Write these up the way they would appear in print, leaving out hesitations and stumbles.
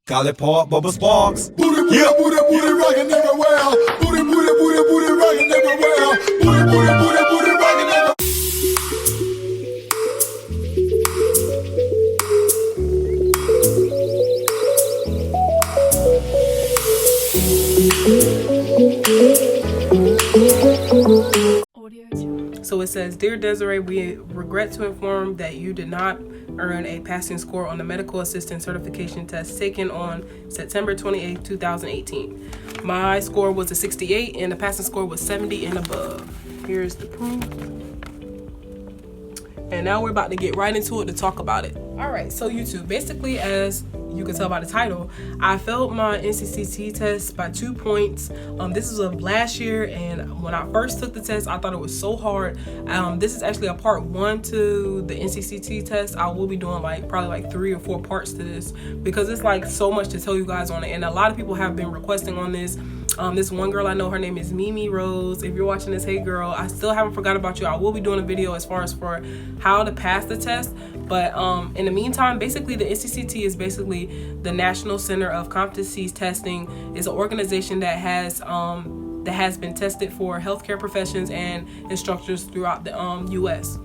Call it Pop Bubba Sparks. Booty, booty, booty, booty rockin' everywhere. Booty, booty, booty, booty rockin' everywhere. Booty, booty, booty, booty rockin' everywhere. So it says, Dear Desiree, we regret to inform that you did not earn a passing score on the medical assistant certification test taken on September 28, 2018. My score was a 68 and the passing score was 70 and above. Here's the proof. And now we're about to get right into it to talk about it. All right, so YouTube, basically, as you can tell by the title, I failed my NCCT test by 2 points. This is of last year, and when I first took the test, I thought it was so hard. This is actually a part 1 to the NCCT test. I will be doing probably 3 or 4 parts to this because it's so much to tell you guys on it, and a lot of people have been requesting on this. This one girl I know, her name is Mimi Rose. If you're watching this, hey girl, I still haven't forgot about you. I will be doing a video as far as for how to pass the test. But in the meantime, basically the NCCT is basically the National Center of Competencies Testing. Is an organization that has been tested for healthcare professions and instructors throughout the U.S.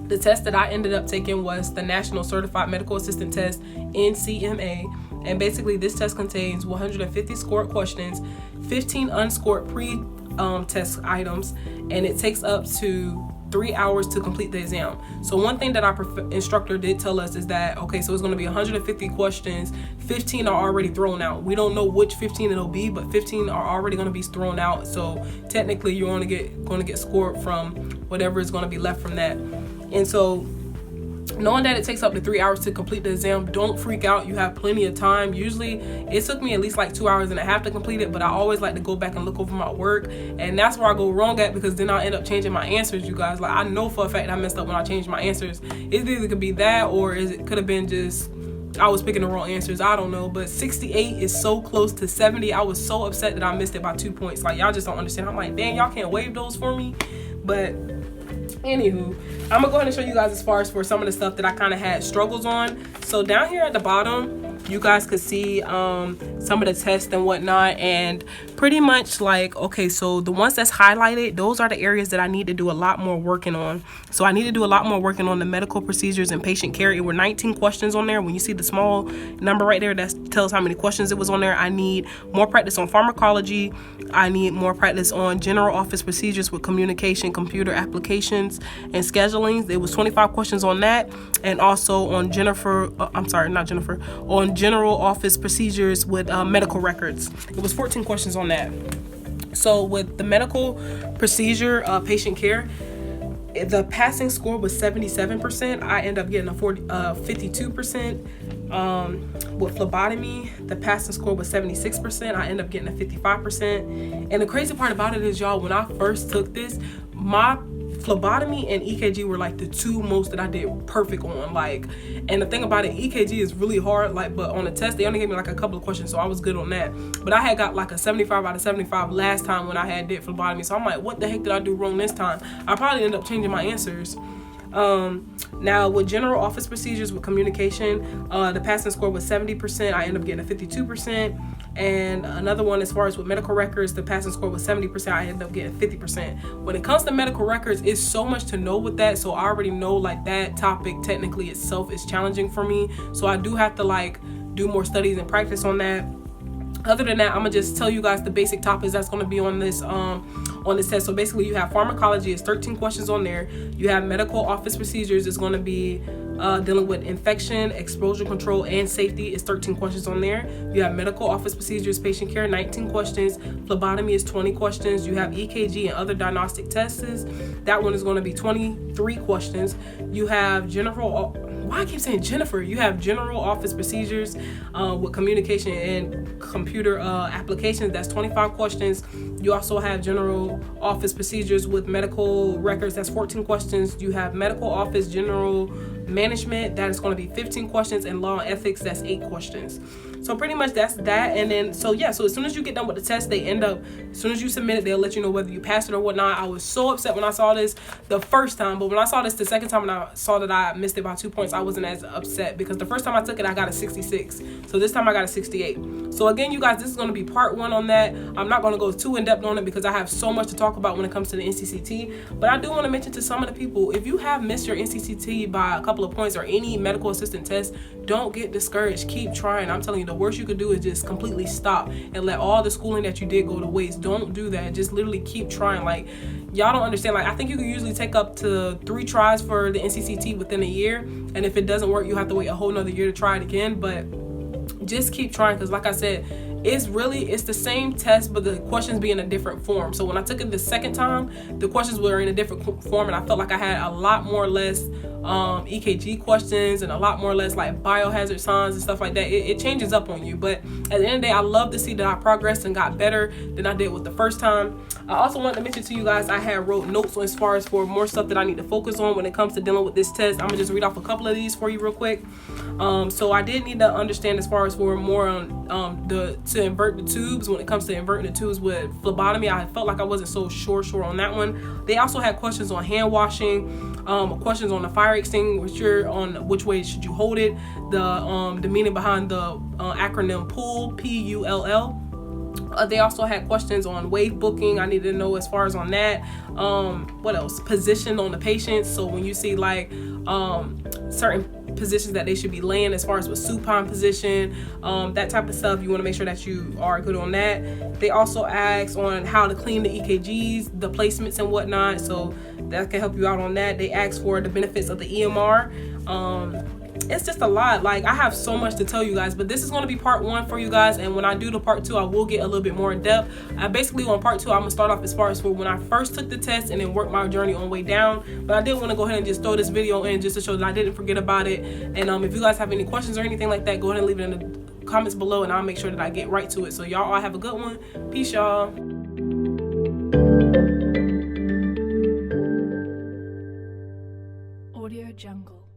The test that I ended up taking was the National Certified Medical Assistant Test, NCMA. And basically this test contains 150 scored questions, 15 unscored pre-test items, and it takes up to 3 hours to complete the exam. So one thing that our instructor did tell us is that, okay, so it's going to be 150 questions, 15 are already thrown out. We don't know which 15 it'll be, but 15 are already going to be thrown out. So technically you're going to get scored from whatever is going to be left from that. And so knowing that it takes up to 3 hours to complete the exam, don't freak out. You have plenty of time. Usually it took me at least 2 hours and a half to complete it, but I always like to go back and look over my work, and that's where I go wrong at, because then I end up changing my answers, you guys. I know for a fact I messed up when I changed my answers. It either could be that, or it could have been just I was picking the wrong answers. I don't know, but 68 is so close to 70. I was so upset that I missed it by 2 points. Y'all just don't understand. I'm like, dang, y'all can't waive those for me. But anywho, I'm gonna go ahead and show you guys as far as for some of the stuff that I kind of had struggles on. So down here at the bottom, you guys could see some of the tests and whatnot, and pretty much okay, so the ones that's highlighted, those are the areas that I need to do a lot more working on. So I need to do a lot more working on the medical procedures and patient care. It were 19 questions on there. When you see the small number right there, that tells how many questions it was on there. I need more practice on pharmacology. I need more practice on general office procedures with communication, computer applications, and scheduling. There was 25 questions on that, and also on on general office procedures with medical records. It was 14 questions on that. So with the medical procedure, patient care, the passing score was 77%. I end up getting a 52%. With phlebotomy, the passing score was 76%. I end up getting a 55%. And the crazy part about it is, y'all, when I first took this, my phlebotomy and EKG were the 2 most that I did perfect on. And the thing about it, EKG is really hard, but on the test they only gave me a couple of questions, so I was good on that. But I had got a 75 out of 75 last time when I had did phlebotomy, so I'm like, what the heck did I do wrong this time? I probably ended up changing my answers. Now with general office procedures with communication, the passing score was 70%. I ended up getting a 52%. And another one, as far as with medical records, the passing score was 70%. I ended up getting 50%. When it comes to medical records, it's so much to know with that. So I already know that topic technically itself is challenging for me. So I do have to do more studies and practice on that. Other than that, I'm gonna just tell you guys the basic topics that's gonna be on this test. So basically, you have pharmacology, it's 13 questions on there. You have medical office procedures, it's gonna be dealing with infection, exposure control, and safety. It's 13 questions on there. You have medical office procedures, patient care, 19 questions. Phlebotomy is 20 questions. You have EKG and other diagnostic tests. That one is going to be 23 questions. You have why I keep saying Jennifer? You have general office procedures with communication and computer applications. That's 25 questions. You also have general office procedures with medical records. That's 14 questions. You have medical office general management. That is going to be 15 questions. And law and ethics. That's 8 questions. So So pretty much that's that. And then so as soon as you get done with the test, they end up, as soon as you submit it, they'll let you know whether you passed it or whatnot. I was so upset when I saw this the first time, but when I saw this the second time and I saw that I missed it by 2 points, I wasn't as upset, because the first time I took it I got a 66, so this time I got a 68. So again, you guys, this is going to be part 1 on that. I'm not going to go too in depth on it because I have so much to talk about when it comes to the NCCT, but I do want to mention to some of the people, if you have missed your NCCT by a couple of points or any medical assistant test, don't get discouraged. Keep trying. I'm telling you, the worst you could do is just completely stop and let all the schooling that you did go to waste. Don't do that. Just literally keep trying. Like, y'all don't understand. Like, I think you can usually take up to 3 tries for the NCCT within a year, and if it doesn't work, you have to wait a whole nother year to try it again. But just keep trying, because like I said, it's the same test, but the questions be in a different form. So when I took it the second time, the questions were in a different form, and I felt like I had a lot more less EKG questions and a lot more less like biohazard signs and stuff like that. It changes up on you, but at the end of the day, I love to see that I progressed and got better than I did with the first time. I also wanted to mention to you guys, I had wrote notes as far as for more stuff that I need to focus on when it comes to dealing with this test. I'm gonna just read off a couple of these for you real quick. So I did need to understand as far as for more on to invert the tubes. When it comes to inverting the tubes with phlebotomy, I felt like I wasn't so sure on that one. They also had questions on hand washing, questions on the fire extinguisher, on which way should you hold it, the meaning behind the acronym PULL, PULL. They also had questions on wave booking. I needed to know as far as on that. What else? Position on the patient. So when you see like certain positions that they should be laying, as far as with supine position, that type of stuff, you want to make sure that you are good on that. They also asked on how to clean the EKGs, the placements and whatnot, so that can help you out on that. They asked for the benefits of the EMR. It's just a lot. Like, I have so much to tell you guys, but this is going to be part 1 for you guys, and when I do the part 2, I will get a little bit more in depth. I basically on part 2, I'm gonna start off as far as for when I first took the test and then work my journey on way down. But I did want to go ahead and just throw this video in just to show that I didn't forget about it. And if you guys have any questions or anything like that, go ahead and leave it in the comments below, and I'll make sure that I get right to it. So y'all all have a good one. Peace, y'all. Audio Jungle.